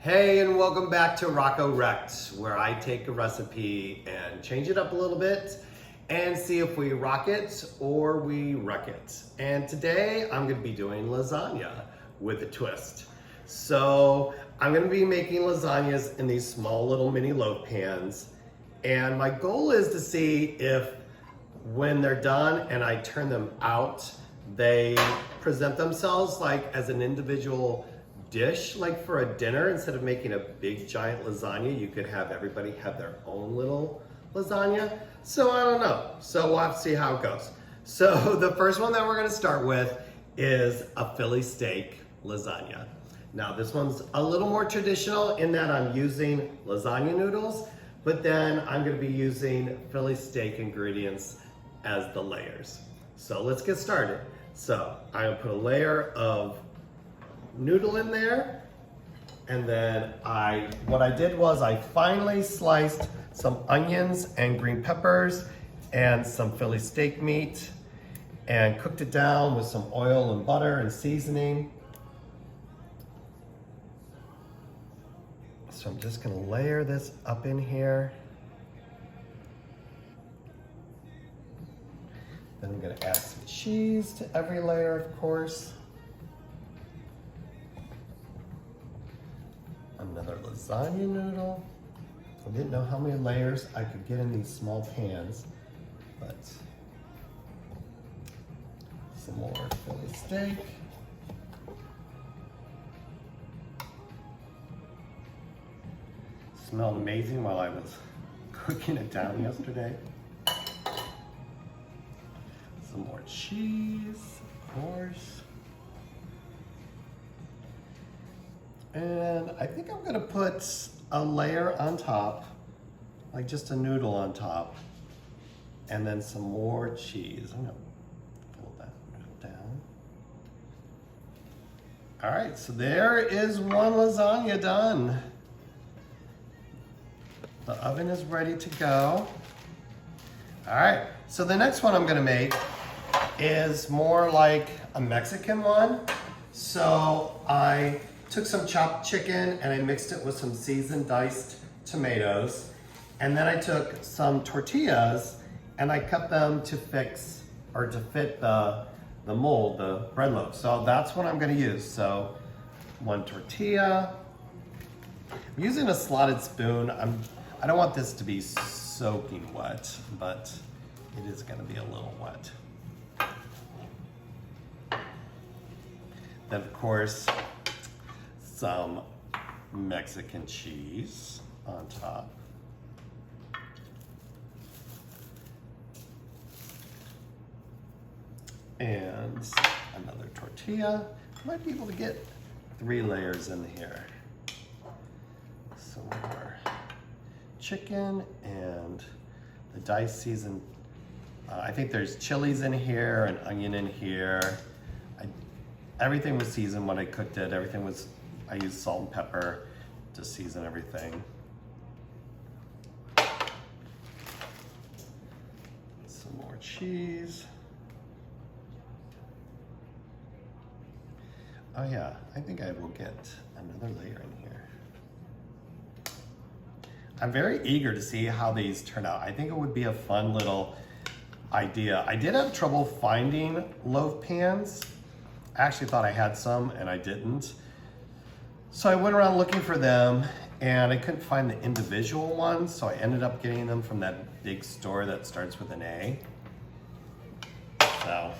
Hey, and welcome back to Rocco Wrecked, where I take a recipe and change it up a little bit and see if we rock it or we wreck it. And today I'm gonna be doing lasagna with a twist. So I'm gonna be making lasagnas in these small little mini loaf pans. And my goal is to see if when they're done and I turn them out, they present themselves like as an individual dish, like for a dinner. Instead of making a big giant lasagna, you could have everybody have their own little lasagna. So I don't know. So we'll have to see how it goes. So the first one that we're gonna start with is a Philly steak lasagna. Now this one's a little more traditional in that I'm using lasagna noodles, but then I'm gonna be using Philly steak ingredients as the layers. So let's get started. So I'm gonna put a layer of noodle in there, and then what I did was I finely sliced some onions and green peppers and some Philly steak meat and cooked it down with some oil and butter and seasoning. So I'm just gonna layer this up in here. Then I'm gonna add some cheese to every layer, of course. Another lasagna noodle. I didn't know how many layers I could get in these small pans, but some more Philly steak. Smelled amazing while I was cooking it down yesterday. Some more cheese, of course. And I think I'm gonna put a layer on top, like just a noodle on top, and then some more cheese. I'm gonna pull that noodle down. All right, so there is one lasagna done. The oven is ready to go. All right, so the next one I'm gonna make is more like a Mexican one. So I took some chopped chicken and I mixed it with some seasoned diced tomatoes. And then I took some tortillas and I cut them to fit the mold, the bread loaf. So that's what I'm gonna use. So one tortilla. I'm using a slotted spoon. I don't want this to be soaking wet, but it is gonna be a little wet. Then of course, some Mexican cheese on top. And another tortilla. Might be able to get 3 layers in here. Some more chicken and the diced seasoned. I think there's chilies in here, an onion in here. Everything was seasoned when I cooked it. I used salt and pepper to season everything. Some more cheese. Oh yeah, I think I will get another layer in here. I'm very eager to see how these turn out. I think it would be a fun little idea. I did have trouble finding loaf pans. I actually thought I had some and I didn't. So I went around looking for them and I couldn't find the individual ones, so I ended up getting them from that big store that starts with an A. So,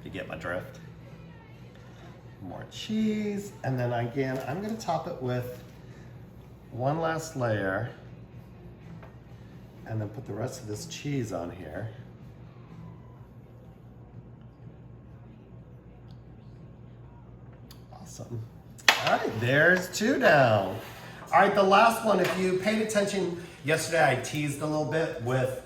you get my drift. More cheese, and then again, I'm gonna top it with one last layer and then put the rest of this cheese on here. Awesome. All right, there's 2 down. All right, the last one, if you paid attention yesterday, I teased a little bit with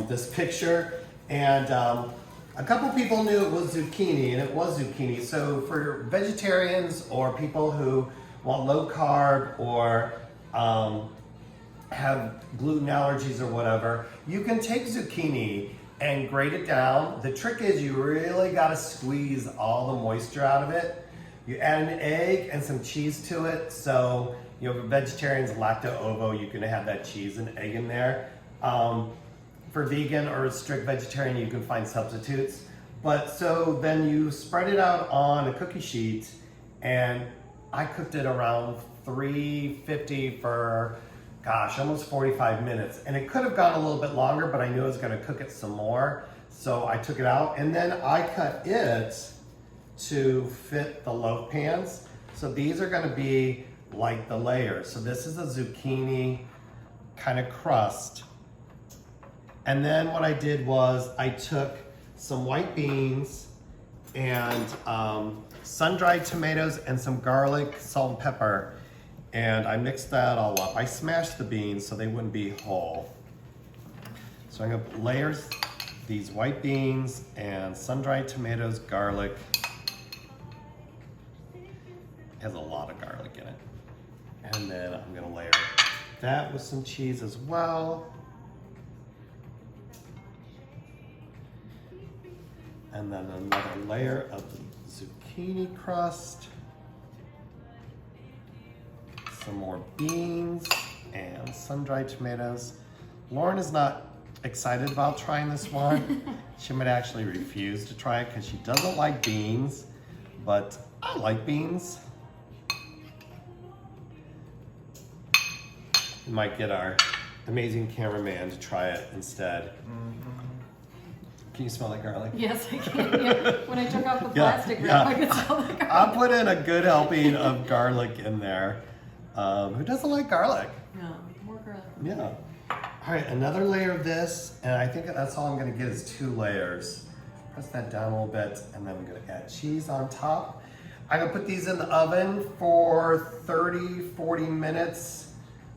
this picture, and a couple people knew it was zucchini, and it was zucchini. So for vegetarians or people who want low carb or have gluten allergies or whatever, you can take zucchini and grate it down. The trick is you really gotta squeeze all the moisture out of it. You add an egg and some cheese to it. So, you know, vegetarians, lacto-ovo, you can have that cheese and egg in there. For vegan or strict vegetarian, you can find substitutes. But so then you spread it out on a cookie sheet, and I cooked it around 350 for, gosh, almost 45 minutes. And it could have gone a little bit longer, but I knew I was gonna cook it some more. So I took it out, and then I cut it to fit the loaf pans. So these are gonna be like the layers. So this is a zucchini kind of crust. And then what I did was I took some white beans and sun-dried tomatoes and some garlic, salt, and pepper. And I mixed that all up. I smashed the beans so they wouldn't be whole. So I'm gonna layer these white beans and sun-dried tomatoes, garlic. It has a lot of garlic in it. And then I'm gonna layer that with some cheese as well. And then another layer of the zucchini crust. Some more beans and sun-dried tomatoes. Lauren is not excited about trying this one. She might actually refuse to try it because she doesn't like beans, but I like beans. We might get our amazing cameraman to try it instead. Can you smell that garlic? Yes, I can. Yeah. When I took off the plastic wrap, I could smell the garlic. I put in a good helping of garlic in there. Who doesn't like garlic? No, more garlic. Yeah. All right, another layer of this, and I think that's all I'm gonna get is 2 layers. Press that down a little bit, and then I'm gonna add cheese on top. I'm gonna put these in the oven for 30, 40 minutes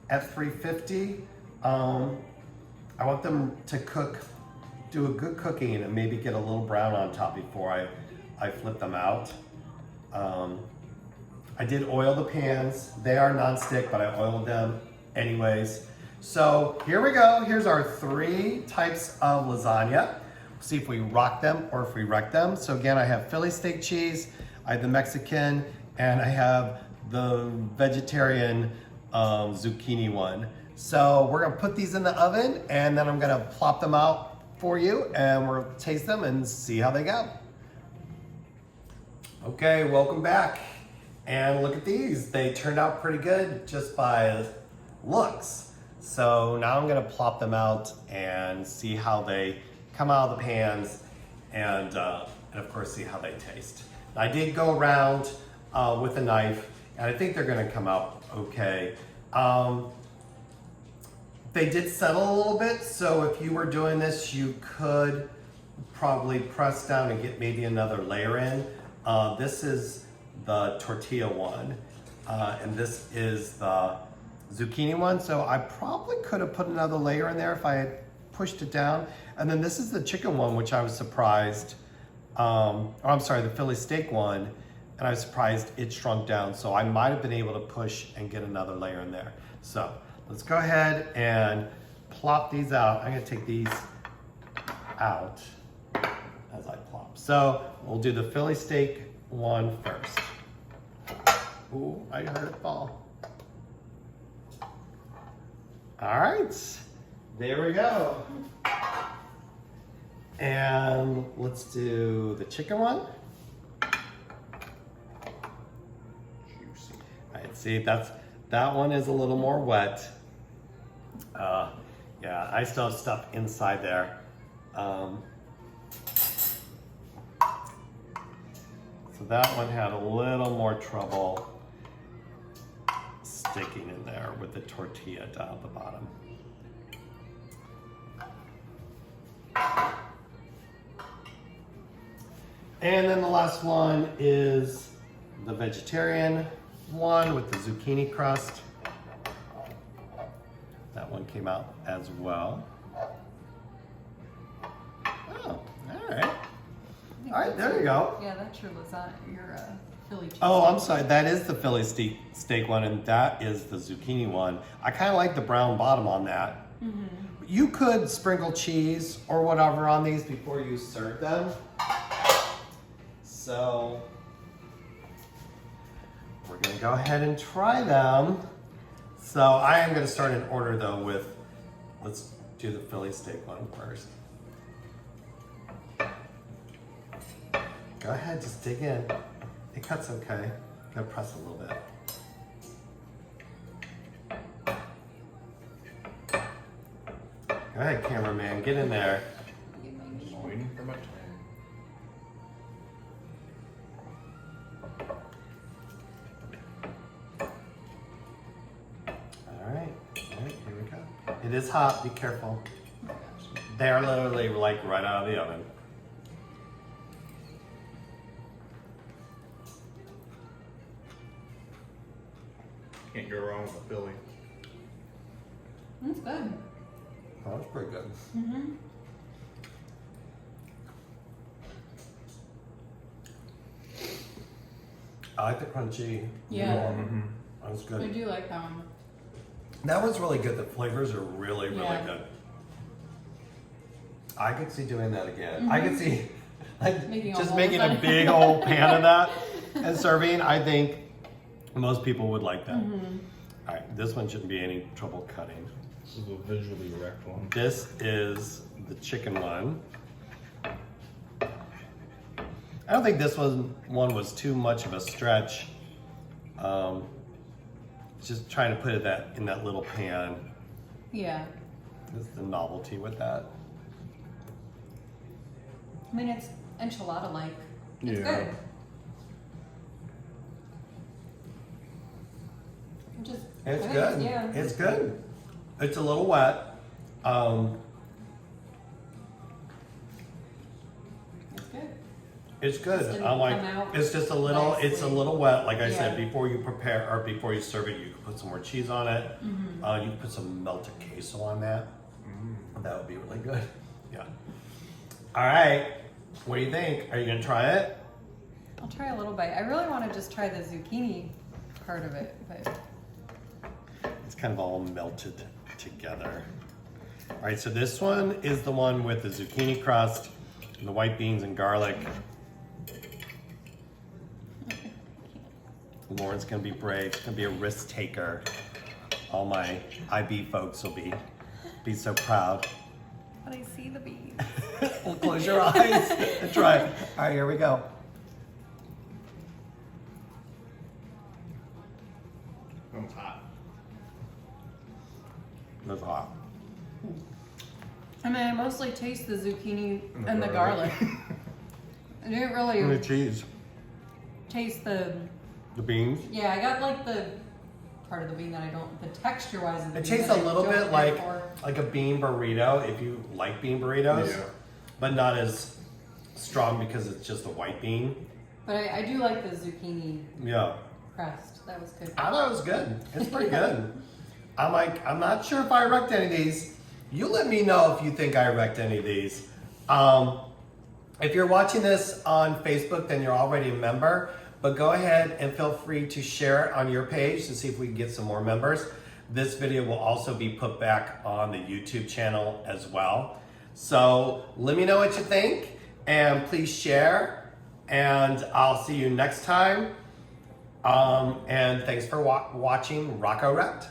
at 350. I want them to cook, do a good cooking and maybe get a little brown on top before I flip them out. I did oil the pans. They are non-stick, but I oiled them anyways. So here we go. Here's our 3 types of lasagna. See if we rock them or if we wreck them. So again, I have Philly steak cheese, I have the Mexican, and I have the vegetarian zucchini one. So we're gonna put these in the oven, and then I'm gonna plop them out for you, and we'll taste them and see how they go. Okay, welcome back. And look at these. They turned out pretty good just by looks. So now I'm gonna plop them out and see how they come out of the pans, and of course see how they taste. I did go around with a knife, and I think they're gonna come out okay. They did settle a little bit, so if you were doing this, you could probably press down and get maybe another layer in. This is the tortilla one, and this is the zucchini one, so I probably could have put another layer in there if I had pushed it down. And then this is the chicken one, which I was surprised, or I'm sorry, the Philly steak one, and I was surprised it shrunk down, so I might have been able to push and get another layer in there. So let's go ahead and plop these out. I'm gonna take these out as I plop. So we'll do the Philly steak one first. Ooh, I heard it fall. All right, there we go. And let's do the chicken one. Juicy. All right, see, that one is a little more wet. Yeah, I still have stuff inside there. So that one had a little more trouble sticking in there with the tortilla down at the bottom. And then the last one is the vegetarian one with the zucchini crust. That one came out as well. Oh, all right. All right, there you go. Yeah, that's your lasagna, your Philly cheese. Oh, I'm sorry. That is the Philly steak one, and that is the zucchini one. I kind of like the brown bottom on that. Mm-hmm. You could sprinkle cheese or whatever on these before you serve them. So we're gonna go ahead and try them. So I am gonna start in order though with, let's do the Philly steak one first. Go ahead, just dig in. It cuts okay. Gotta press a little bit. Go ahead, cameraman, get in there. Just waiting for my turn. All right, here we go. It is hot, be careful. They're literally like right out of the oven. Can't go wrong with a Philly. That's good. Oh, that's pretty good. Mm-hmm. I like the crunchy. Yeah. warm. That was I good. do like that one. That one's really good. The flavors are really, really Yeah. good. I could see doing that again. I could see like Making a just whole making a lasagna. big old pan of that and serving. I think most people would like that. All right, this one shouldn't be any trouble cutting. This is a visually erect one. This is the chicken one. I don't think this one was too much of a stretch. Just trying to put it in that little pan. Yeah. This is the novelty with that. I mean, it's enchilada-like. It's Yeah. good. Just, It's I think good. Yeah. It's good. It's a little wet. It's good. It's Just good. didn't I'm like, come out it's just a little, it's a nicely. little wet. Like I said, Yeah. before you prepare or before you serve it, you can put some more cheese on it. Mm-hmm. You can put some melted queso on that. That would be really good. Yeah. All right. What do you think? Are you gonna try it? I'll try a little bite. I really want to just try the zucchini part of it, but It's kind of all melted together. All right, so this one is the one with the zucchini crust, and the white beans and garlic. Lauren's gonna be brave. It's gonna be a risk taker. All my IB folks will be so proud. but I see the beans. Well, close your eyes and try it. All right, here we go. That one's hot. That's hot. I mean, I mostly taste the zucchini And the and the garlic. garlic. I didn't And the really cheese, taste the. the beans. Yeah, I got like the part of the bean that I don't. The texture-wise of the It bean tastes that a I little don't bit care like for. a bean burrito if you like bean burritos, Yeah. but not as strong because it's just a white bean. But I do like the zucchini Yeah. crust. That was good. I thought it was good. It's pretty good. I'm not sure if I wrecked any of these. You let me know if you think I wrecked any of these. If you're watching this on Facebook, then you're already a member, but go ahead and feel free to share it on your page to see if we can get some more members. This video will also be put back on the YouTube channel as well. So let me know what you think and please share, and I'll see you next time. And thanks for watching Rocco Wrecked.